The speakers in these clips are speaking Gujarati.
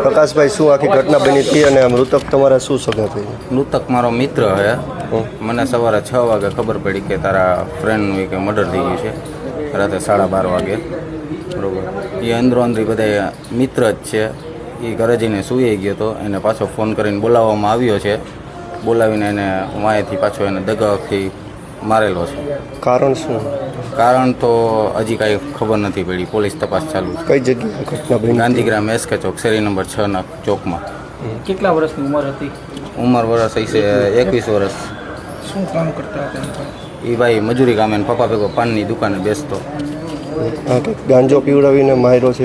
પ્રકાશભાઈ, શું આખી ઘટના બની હતી અને મૃતક તમારા શું સગા થઈ? મૃતક મારો મિત્ર હે. મને સવારે 6 વાગે ખબર પડી કે તારા ફ્રેન્ડનું કે મર્ડર થઈ ગયું છે, રાતે 12:30 વાગે. બરાબર. એ અંદરો અંદરી બધા મિત્ર જ છે. એ ઘરે જઈને સૂઈ ગયો હતો. એને પાછો ફોન કરીને બોલાવવામાં આવ્યો છે. બોલાવીને એને વાંયથી પાછો એને દગાથી મારેલો છે. કારણ શું? કારણ તો હજી કાંઈ ખબર નથી પડી. પોલીસ તપાસ ચાલુ છે. કઈ જગ્યાએ ઘટના બની? ગાંધીગ્રામ SK ચોક, શેરી નંબર 6 ના ચોકમાં. કેટલા વર્ષની ઉંમર હતી? ઉંમર વર્ષ હશે 21 વર્ષ. શું કામ કરતા હતા? એ ભાઈ મજૂરી કામે ને પપ્પા ભેગો પાનની દુકાને બેસતો. ગાંજો પીવડાવીને માર્યો છે?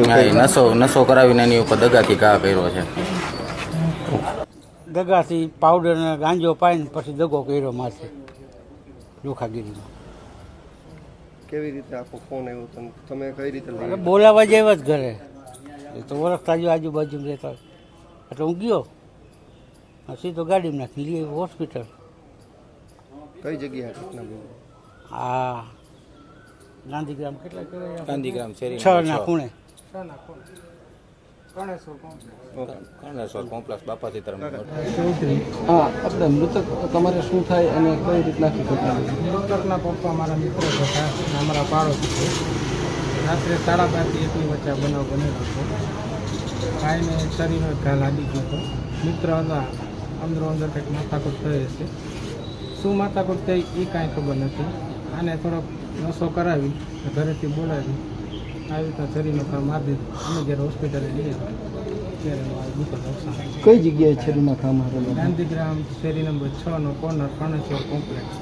નશો કરાવીને એની ઉપર દગાથી ઘા કર્યો છે. દગાથી પાવડર ને ગાંજો પાઈને પછી દગો કર્યો માથે લોખાગીરીમાં. કેવી રીતે આખો ફોન આવ્યો તમે કઈ રીતે લઈ? બોલાવા જેવા જ ઘરે એ તો ઓળખતા જ આજુબાજુ રહેતા એટલે હું ગયો સીધો ગાડીમાં નાખી લઈ હોસ્પિટલ. કઈ જગ્યાએ ઘટના બની? હા, ગાંધીગ્રામ કેટલા કહેવાય? ગાંધીગ્રામ શેરી 6 ના ખૂણે. કર્ણેશ્વર કોમ્પ્લેક્સ બાપા સીતારામ. હા, આપણે મૃતક તમારે શું થાય અને કઈ રીતના ઘટના? મૃતકના પપ્પા મારા મિત્રો હતા, અમારા પાડોશી છે. રાત્રે 12:30 થી 1 વચ્ચે બનાવ બનેલો હતો. ભાઈને શરીરનો ઘા લાગી ગયો હતો. મિત્ર હતા, અંદરો અંદર કંઈક માથાકૂટ થઈ હશે. શું માથાકૂટ થઈ એ કાંઈ ખબર નથી. આને થોડોક નશો કરાવી ઘરેથી બોલાવી આવી રીતના શરીરનો ઘા મારી દીધો. અમે જ્યારે હોસ્પિટલે લઈએ ત્યારે કઈ જગ્યાએ છરીના ઘા મારેલો? ગાંધીગ્રામ શેરી નંબર 6 નો કોર્નર, કર્ણેશ્વર કોમ્પ્લેક્સ.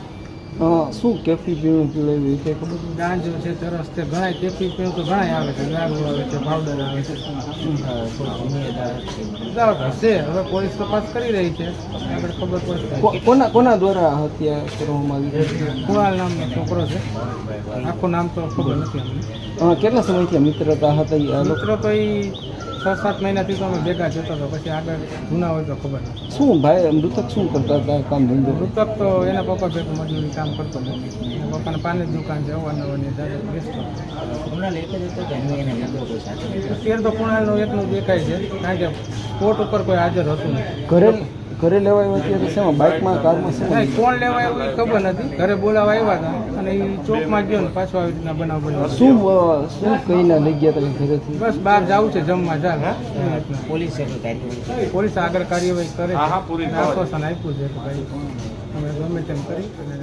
શું કેફી પીણું પીવડાવ્યું છે ખબર? ગાંજો છે, ચરસ છે, ઘણા કેફી પીણું તો ઘણા આવે છે. દારૂ આવે છે, પાવડર આવે છે. હશે, હવે પોલીસ તપાસ કરી રહી છે, આગળ ખબર પડશે. કોના દ્વારા હત્યા કરવામાં આવી? કુણાલ નામનો છોકરો છે. આખું નામ તો ખબર નથી અમને. કેટલા સમયથી મિત્રતા હતા? મિત્રો તો એ 6-7 મહિનાથી તો અમે ભેગા જતો હતો. પછી આગળ જૂના હોય તો ખબર નથી. શું ભાઈ મૃતક શું કરતા હતા કામ ધંધો? મૃતક તો એના પપ્પા ભેગું મજૂરી કામ કરતો હતો. એના પપ્પાને પાનની દુકાન છે, અવારનવારની દાદા બેસતો. અત્યારે તો કુણાલનું એકનું દેખાય છે, કારણ કે કોર્ટ ઉપર કોઈ હાજર હતું નથી. ઘરે લેવા આવ્યા ત્યારે શેમાં? બાઇકમાં, કારમાં? નહીં, કોણ લેવા આવ્યું એ ખબર નથી. ઘરે બોલાવા આવ્યા હતા અને એ ચોકમાં ગયો ને પાછો આવી રીતના બનાવ બન્યો. શું કહીને લઈ ગયા તમે ઘરેથી? બસ બહાર જવું છે જમવા, ચાલ. પોલીસ આગળ કાર્યવાહી કરે છે. આશ્વાસન આપ્યું છે કે ભાઈ અમે ગમે તેમ કરી અને